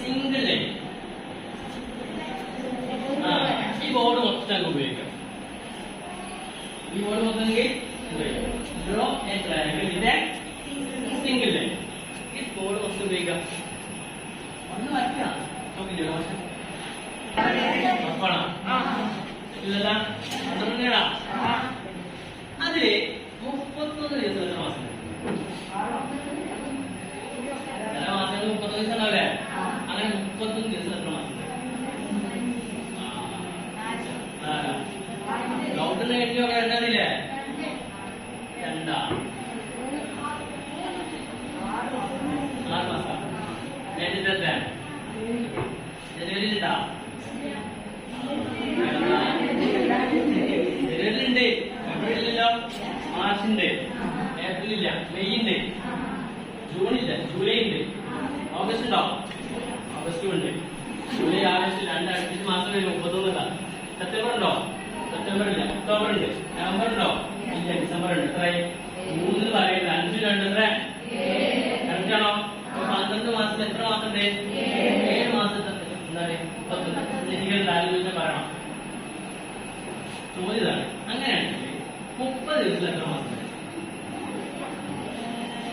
Single line. ഈ board മൊത്തം ഉപയോഗിക്കാം. ഈ ബോർഡ് മൊത്തം draw A triangle with a single line. ഈ ബോർഡ് മൊത്തം ഉപയോഗിക്കാം. ഒന്ന് വരയ്ക്കാം. നോക്കില്ലേ ഇല്ലല്ല അതില് 31 ദിവസം എത്ര മാസം? ചില മാസങ്ങൾ 31 ദിവസം ഉണ്ടാവില്ലേ? അങ്ങനെ 31 ദിവസം എത്ര മാസം? ഡൗട്ടിന് എഴുതിയൊക്കെ എഴുതാനില്ലേ? രണ്ടാ 6 മാസം. ജനുവരിയിലെത്താൻ ജനുവരിയിലുണ്ടാ? ജനുവരിയിലുണ്ട്, ഫെബ്രുവരിയിലില്ല, മാർച്ചുണ്ട്, ഏപ്രിലില്ല, മെയ് ഉണ്ട്, ജൂണില്ല, ജൂലൈ ഉണ്ട്, ഓഗസ്റ്റ് ഉണ്ടോ? ഓഗസ്റ്റും ഉണ്ട്, ജൂലൈ ആഗസ്റ്റ് 2 അടുപ്പിച്ച് മാസം വരും. 31 സെപ്റ്റംബർ ഉണ്ടോ? സെപ്റ്റംബർ ഇല്ല. ഒക്ടോബർ ഉണ്ട്, നവംബർ ഉണ്ടോ? ഇല്ല, ഡിസംബർ ഉണ്ട്. എത്രയായി? 3 പറയുന്നത് 5 2 എത്ര? കറക്റ്റാണോ? 12 മാസത്തിൽ എത്ര മാസം ഉണ്ട്? 7 മാസത്തെ എന്താണ് താല്പര്യം പറയണം. ചോദ്യതാണ്. അങ്ങനെയാണെങ്കിൽ 30 ദിവസത്തിൽ എത്ര മാസം?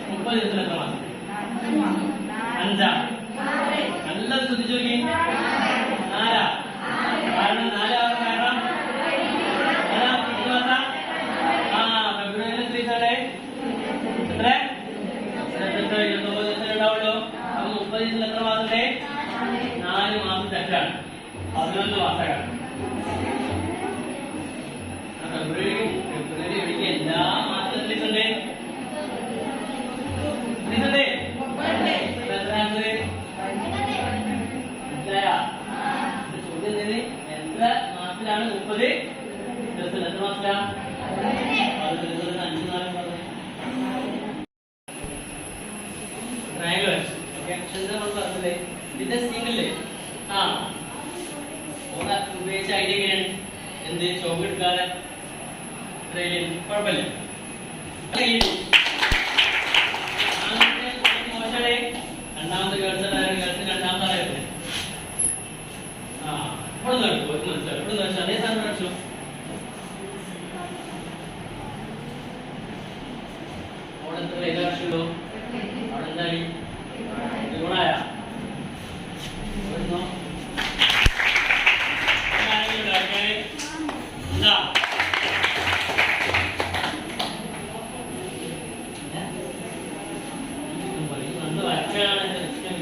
30 ദിവസത്തിൽ എത്ര മാസം? 5. നല്ല ശ്രദ്ധിച്ചു നോക്കി. 4. കാരണം 4 ആവാൻ കാരണം ഫെബ്രുവരിയിൽ 3 എത്ര? 29 ദിവസം ഉണ്ടാവുള്ളൂ. അപ്പൊ 30 ദിവസത്തിൽ എത്ര മാസത്തെ? 4 മാസം തെറ്റാണ്. 11 മാസമാണ്. ഫെബ്രുവരി ഒഴികെ എല്ലാ മാസത്തിലും ദിവസമുണ്ട്. ചോദ്യം എത്ര മാസത്തിലാണ് 30 ദിവസത്തിൽ? എത്ര മാസത്തിലാണ്? 5 4 പറഞ്ഞില്ലേ? ഇതിന്റെ സിംഗിള് ഉപയോഗിച്ച ഐഡിയ എങ്ങനെയാണ്? എന്ത് ചോക്ക് എടുക്കാതെ കുഴപ്പമില്ല. മോശമാണ്. രണ്ടാമത്തെ കേൾസ് രണ്ടാമത്തെ ഇവിടെ നടക്കും. ഇവിടെ അതേ സാധനം പഠിച്ചു. അവിടെ എത്ര ഏത് വർഷമുള്ളൂ? അവിടെ എന്തായി? ഗുണായ എന്താ നല്ല വരച്ചാണ് എന്റെ ഇഷ്ടം.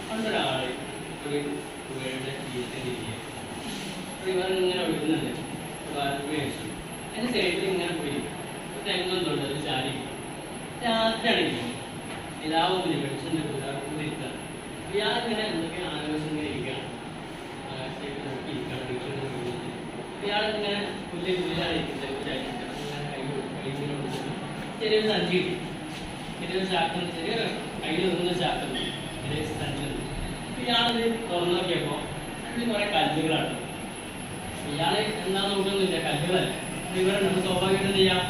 പണ്ടൊരാള് ഒരു പുഴയുടെ തീരത്തിലിരിക്കുക. ഇവരിങ്ങനെ ഒഴുകുന്നുണ്ട്. അതിന്റെ സൈഡിൽ ഇങ്ങനെ പോയി തെങ്ങൊന്നുണ്ട്, ഒരു ചാരി. രാത്രിയാണെങ്കിൽ ഇതാവുന്നില്ല, വെളിച്ചെന്റെ കൂടെ ഇരിക്കുകയാണ്. ഇയാളിങ്ങനെ എന്തൊക്കെ ആലോചിച്ചിങ്ങനെ ഇരിക്കുകയാണ്. ആകാശത്തേക്ക് നോക്കി ഇരിക്കുകയാണ്. ഇയാളിങ്ങനെ പുല്ലിലാണ് ഇരിക്കുന്നത്. ചെറിയൊരു സഞ്ചി കിട്ടി. ചെറിയൊരു ചാക്കം, ചെറിയ കയ്യിൽ ഒന്നും ചാക്കം, ചെറിയ സഞ്ചി. ഇയാളത് തുറന്നു നോക്കിയപ്പോ അതിൽ കുറെ കല്ലുകളാണ്. ഇയാള് എന്താ നോക്കൊന്നുമില്ല, കല്ലുകളല്ല. ഇവരുണ്ട് സ്വാഭാവികം ചെയ്യാം.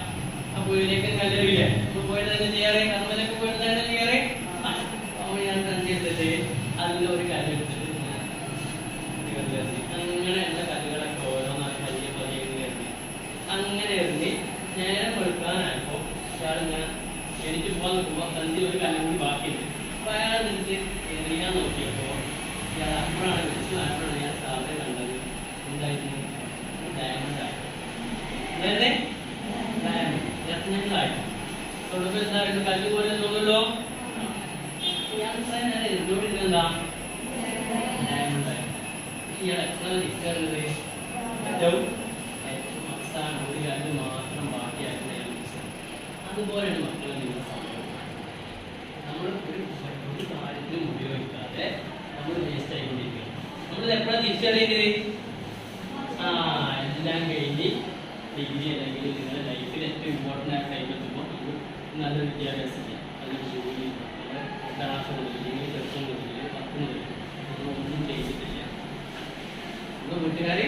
ആ പുഴയിലേക്ക് കല്ലെറിയില്ലേ? പോയിട്ട് തന്നെ ചെയ്യാറേ, കർമ്മലൊക്കെ പോയിട്ട് തന്നെ ചെയ്യാറേ. അപ്പോൾ ഞാൻ സഞ്ചി എടുത്തിട്ട് അതിൽ ഒരു കല്ലെടുത്തിട്ട് അങ്ങനെ എല്ലാ കല്ലുകളൊക്കെ ഓരോന്നാക്കി വലിയ പതിയെ എറിഞ്ഞ് അങ്ങനെ എറിഞ്ഞ് നേരം എടുക്കാനായപ്പോ ഇയാളിങ്ങനെ എനിക്ക് പോകാൻ നോക്കുമ്പോൾ സഞ്ചി ഒരു കല്ലും കൂടി ബാക്കിയുണ്ട്. അപ്പൊ അയാൾ നിന്നിട്ട് എറിയാൻ നോക്കിയപ്പോ ഇയാൾ അപ്പോഴാണ് വിളിച്ചപ്പോഴാണ് ഞാൻ സാധനം കണ്ടത്. എന്തായിരുന്നു? ഡയമണ്ടായി. അതായത് രത്നങ്ങളായി. തൊടുമ്പോ എന്തായിരുന്നു? കല്ല് പോലെ തോന്നുമല്ലോ. ഇയാൾ നേരെ എന്തോടിരുന്നെന്താ? ഡയമണ്ടായി. ഇയാൾ എത്ര നിൽക്കുന്നത്? ഏറ്റവും അവസാനം ഒരു കല്ല് മാത്രം ബാക്കിയായിരുന്നു. അതുപോലെയാണ് മക്കളെ നിങ്ങൾ സമയം. നമ്മൾ ഒരു കാര്യത്തിലും ഉപയോഗിക്കാതെ നമ്മൾ വേസ്റ്റ് ആയിക്കൊണ്ടിരിക്കുക. നമ്മൾ എപ്പോഴാണ് തിരിച്ചറിയേണ്ടത്? എല്ലാം കഴിഞ്ഞ് ഡിഗ്രി അല്ലെങ്കിൽ നിങ്ങളുടെ ലൈഫിൽ ഏറ്റവും ഇമ്പോർട്ടൻ്റ് ആയ ടൈം എത്തുമ്പോൾ നമ്മൾ നല്ല വിദ്യാഭ്യാസം ചെയ്യാം, നല്ലൊരു ജോലി, നമ്മുടെ ക്ലാസ് മുതൽ അല്ലെങ്കിൽ പ്ലസ് 1 മുതൽ 10 മുതൽ നമ്മളൊന്നും ചെയ്തിട്ടില്ല. നമ്മുടെ വീട്ടുകാർ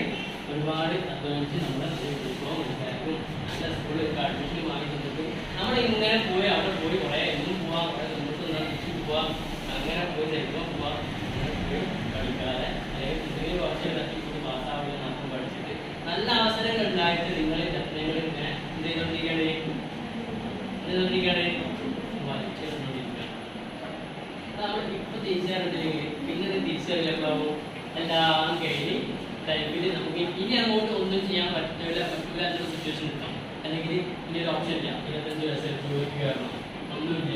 ഒരുപാട് അധ്വാനിച്ച് നമ്മളെ കുടുംബവും വീട്ടുകാർക്കും നല്ല സ്കൂളിലൊക്കെ അഡ്മിഷൻ വാങ്ങി തന്നിട്ട് നമ്മൾ ഇങ്ങനെ പോയി അവിടെ പോയി കുറേ എന്നും പോവാം, കുറേ നമുക്ക് തിരിച്ചു പോവാം, അങ്ങനെ പോയി ചിലപ്പോൾ പോവാം, അങ്ങനെ പോയി കളിക്കാതെ അല്ലെങ്കിൽ എന്തെങ്കിലും കുറച്ച് തട്ടിക്കൂടി പാസ്സാവുക മാത്രം പഠിച്ചിട്ട് നല്ല അവസരങ്ങൾ ഉണ്ടായിട്ട് നിങ്ങൾ രത്നങ്ങൾ ഇങ്ങനെ എന്ത് ചെയ്തുകൊണ്ടിരിക്കുകയാണ് വലിച്ചെറിഞ്ഞുകൊണ്ടിരിക്കുകയാണ്. നമ്മൾ ഇപ്പം തിരിച്ചറിഞ്ഞില്ലെങ്കിൽ പിന്നെ തിരിച്ചറിയില്ലാവും. എല്ലാം കഴിഞ്ഞ് ലൈഫിൽ നമുക്ക് ഇനി അങ്ങോട്ട് ഒന്നും ചെയ്യാൻ പറ്റില്ല എന്നൊരു സിറ്റുവേഷൻ ഉണ്ടാവും. അല്ലെങ്കിൽ ഇനി ഒരു ഓപ്ഷൻ ഇല്ല, 25 വയസ്സിൽ ജോലിക്ക് കയറണം, ഒന്നുമില്ല.